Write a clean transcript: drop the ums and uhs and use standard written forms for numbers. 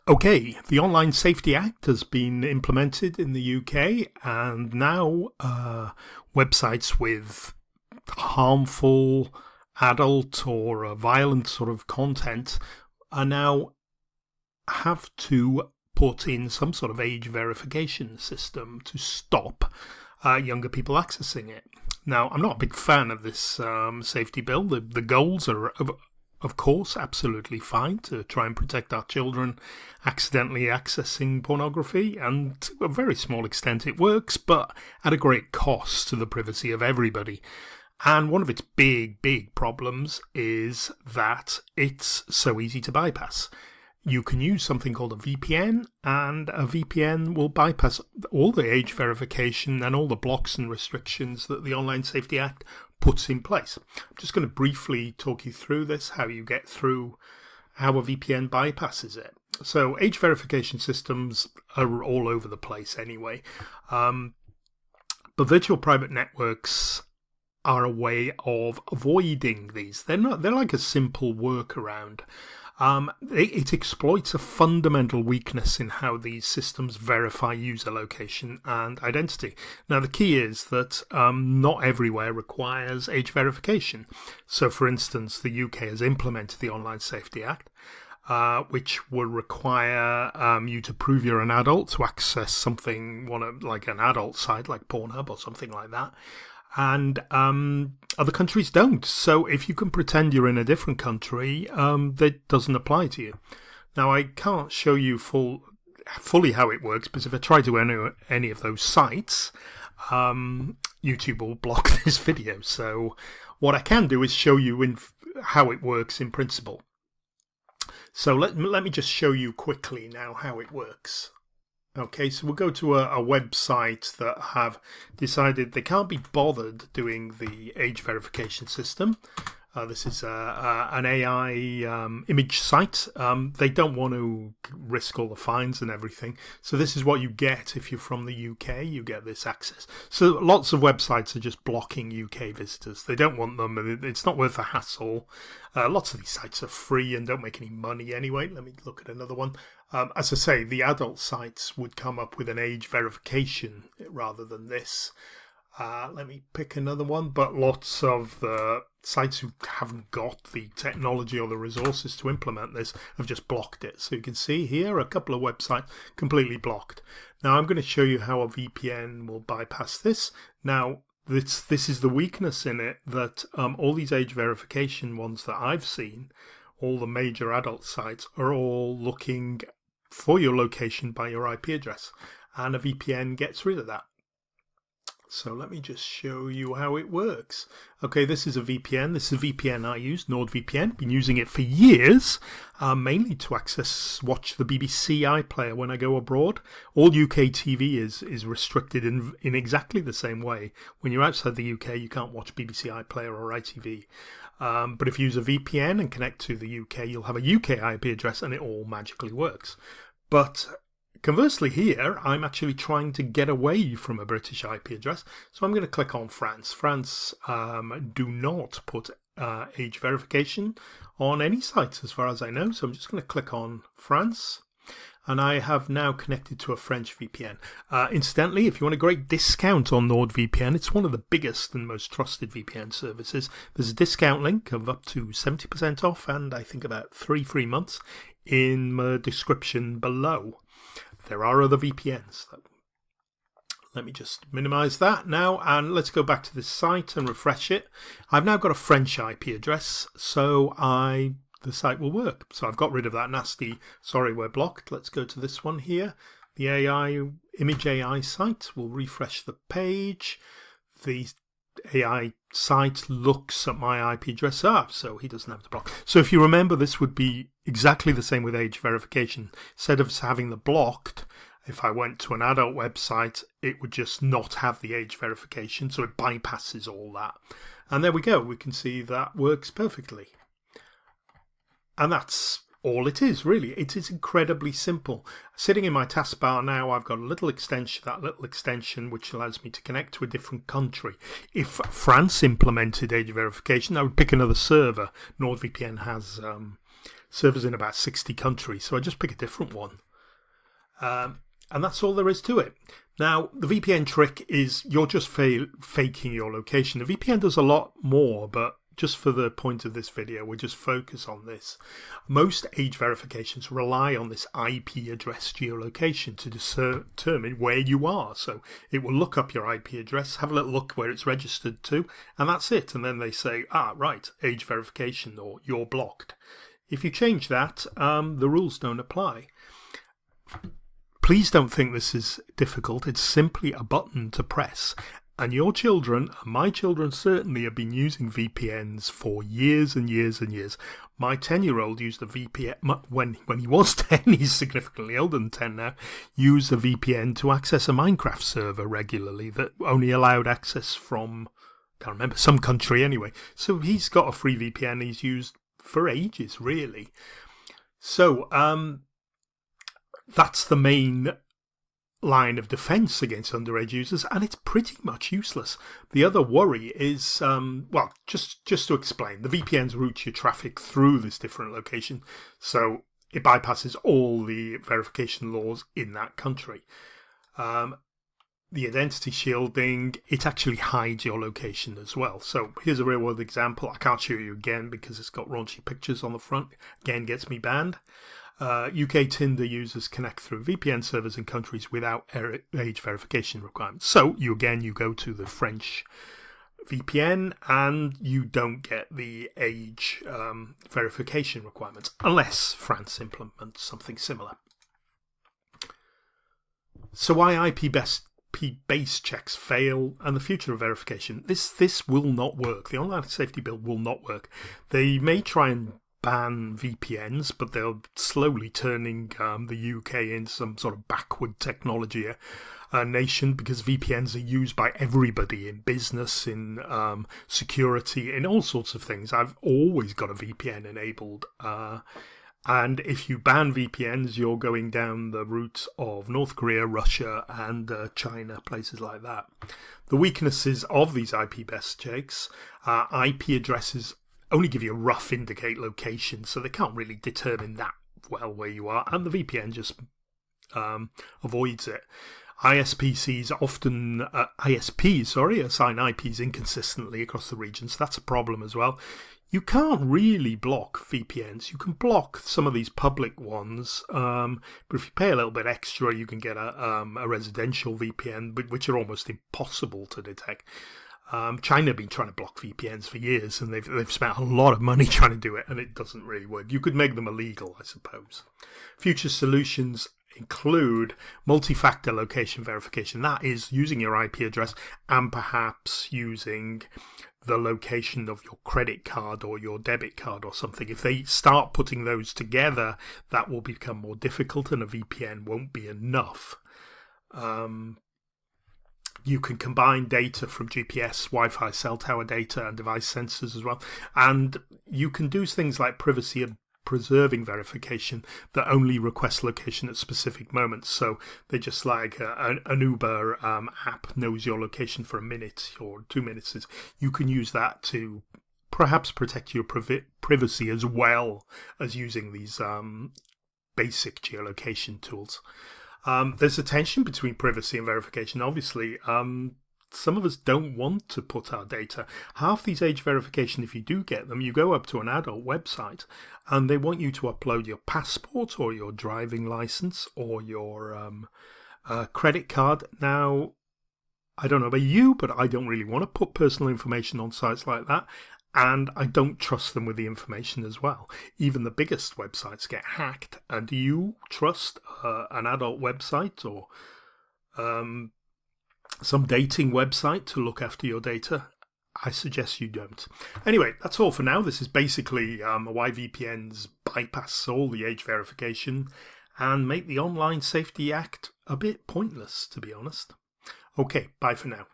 Okay, the Online Safety Act has been implemented in the UK, and now websites with harmful, adult, or violent sort of content are now have to put in some sort of age verification system to stop younger people accessing it. Now, I'm not a big fan of this safety bill. The goals are, of course, absolutely fine to try and protect our children accidentally accessing pornography, and to a very small extent it works, but at a great cost to the privacy of everybody. And one of its big problems is that it's so easy to bypass. You can use something called a VPN, and a VPN will bypass all the age verification and all the blocks and restrictions that the Online Safety Act puts in place. I'm just going to briefly talk you through this, how you get through how a VPN bypasses it. So age verification systems are all over the place anyway, but virtual private networks are a way of avoiding these. They're like a simple workaround. It exploits a fundamental weakness in how these systems verify user location and identity. Now, the key is that not everywhere requires age verification. So, for instance, the UK has implemented the Online Safety Act, which will require you to prove you're an adult to access something, like an adult site like Pornhub or something like that. And other countries don't. So if you can pretend you're in a different country, that doesn't apply to you. Now, I can't show you fully how it works, because if I try to enter any of those sites, YouTube will block this video. So what I can do is show you how it works in principle. So let me just show you quickly now how it works. Okay, so we'll go to a website that have decided they can't be bothered doing the age verification system. This is an AI image site. They don't want to risk all the fines and everything. So this is what you get if you're from the UK. You get this access. So lots of websites are just blocking UK visitors. They don't want them. It's not worth the hassle. Lots of these sites are free and don't make any money anyway. Let me look at another one. As I say, the adult sites would come up with an age verification rather than this. Let me pick another one, but lots of the sites who haven't got the technology or the resources to implement this have just blocked it. So you can see here a couple of websites completely blocked. Now I'm going to show you how a VPN will bypass this. Now this is the weakness in it, that all these age verification ones that I've seen, all the major adult sites, are all looking for your location by your IP address, and a VPN gets rid of that. So let me just show you how it works. Okay, this is a VPN. This is a VPN I use, NordVPN. Been using it for years, mainly to watch the BBC iPlayer when I go abroad. All UK TV is restricted in exactly the same way. When you're outside the UK, you can't watch BBC iPlayer or ITV. But if you use a VPN and connect to the UK, you'll have a UK IP address and it all magically works. But conversely here, I'm actually trying to get away from a British IP address. So I'm going to click on France. France do not put age verification on any sites as far as I know. So I'm just going to click on France. And I have now connected to a French VPN. Incidentally, if you want a great discount on NordVPN, it's one of the biggest and most trusted VPN services. There's a discount link of up to 70% off and I think about 3 free months in the description below. There are other VPNs. Let me just minimize that now, and let's go back to this site and refresh it. I've now got a French IP address, so the site will work. So I've got rid of that nasty, sorry, we're blocked. Let's go to this one here. The image AI site will refresh the page. The AI site looks at my IP address up, so he doesn't have to block. So if you remember, this would be exactly the same with age verification. Instead of having the blocked, if I went to an adult website, it would just not have the age verification, so it bypasses all that. And there we go. We can see that works perfectly. And that's all it is, really. It is incredibly simple. Sitting in my taskbar now, I've got a little extension, that little extension which allows me to connect to a different country. If France implemented age verification, I would pick another server. NordVPN has servers in about 60 countries, so I just pick a different one. And that's all there is to it. Now, the VPN trick is you're just faking your location. The VPN does a lot more, but just for the point of this video, we'll just focus on this. Most age verifications rely on this IP address geolocation to determine where you are. So it will look up your IP address, have a little look where it's registered to, and that's it. And then they say, right, age verification, or you're blocked. If you change that, the rules don't apply. Please don't think this is difficult. It's simply a button to press. And your children, and my children certainly, have been using VPNs for years and years and years. My 10-year-old used a VPN, when he was 10, he's significantly older than 10 now, used a VPN to access a Minecraft server regularly that only allowed access from, can't remember, some country anyway. So he's got a free VPN he's used for ages, really. So, that's the main line of defense against underage users, and it's pretty much useless. The other worry is, well, just to explain, the VPNs route your traffic through this different location, so it bypasses all the verification laws in that country. The identity shielding, it actually hides your location as well. So here's a real world example. I can't show you again because it's got raunchy pictures on the front. Again, gets me banned. UK Tinder users connect through VPN servers in countries without age verification requirements. So you go to the French VPN and you don't get the age verification requirements unless France implements something similar. So why IP-based checks fail and the future of verification? This will not work. The online safety bill will not work. They may try and ban VPNs, but they're slowly turning the UK into some sort of backward technology nation, because VPNs are used by everybody in business, in security, in all sorts of things. I've always got a VPN enabled, and if you ban VPNs, you're going down the route of North Korea, Russia, and China, places like that. The weaknesses of these IP-based checks, IP addresses only give you a rough indicate location, so they can't really determine that well where you are, and the VPN just avoids it. ISPs assign IPs inconsistently across the region, so that's a problem as well. You can't really block VPNs. You can block some of these public ones, but if you pay a little bit extra, you can get a residential VPN, which are almost impossible to detect. China have been trying to block VPNs for years, and they've spent a lot of money trying to do it, and it doesn't really work. You could make them illegal, I suppose. Future solutions include multi-factor location verification. That is using your IP address and perhaps using the location of your credit card or your debit card or something. If they start putting those together, that will become more difficult, and a VPN won't be enough. You can combine data from GPS, Wi-Fi, cell tower data, and device sensors as well. And you can do things like privacy and preserving verification that only requests location at specific moments. So they just like an Uber app knows your location for a minute or 2 minutes. You can use that to perhaps protect your privacy as well as using these basic geolocation tools. There's a tension between privacy and verification, obviously. Some of us don't want to put our data. Half these age verification, if you do get them, you go up to an adult website and they want you to upload your passport or your driving license or your credit card. Now, I don't know about you, but I don't really want to put personal information on sites like that. And I don't trust them with the information as well. Even the biggest websites get hacked. And do you trust an adult website or some dating website to look after your data? I suggest you don't. Anyway, that's all for now. This is basically why VPNs bypass all the age verification and make the Online Safety Act a bit pointless, to be honest. Okay, bye for now.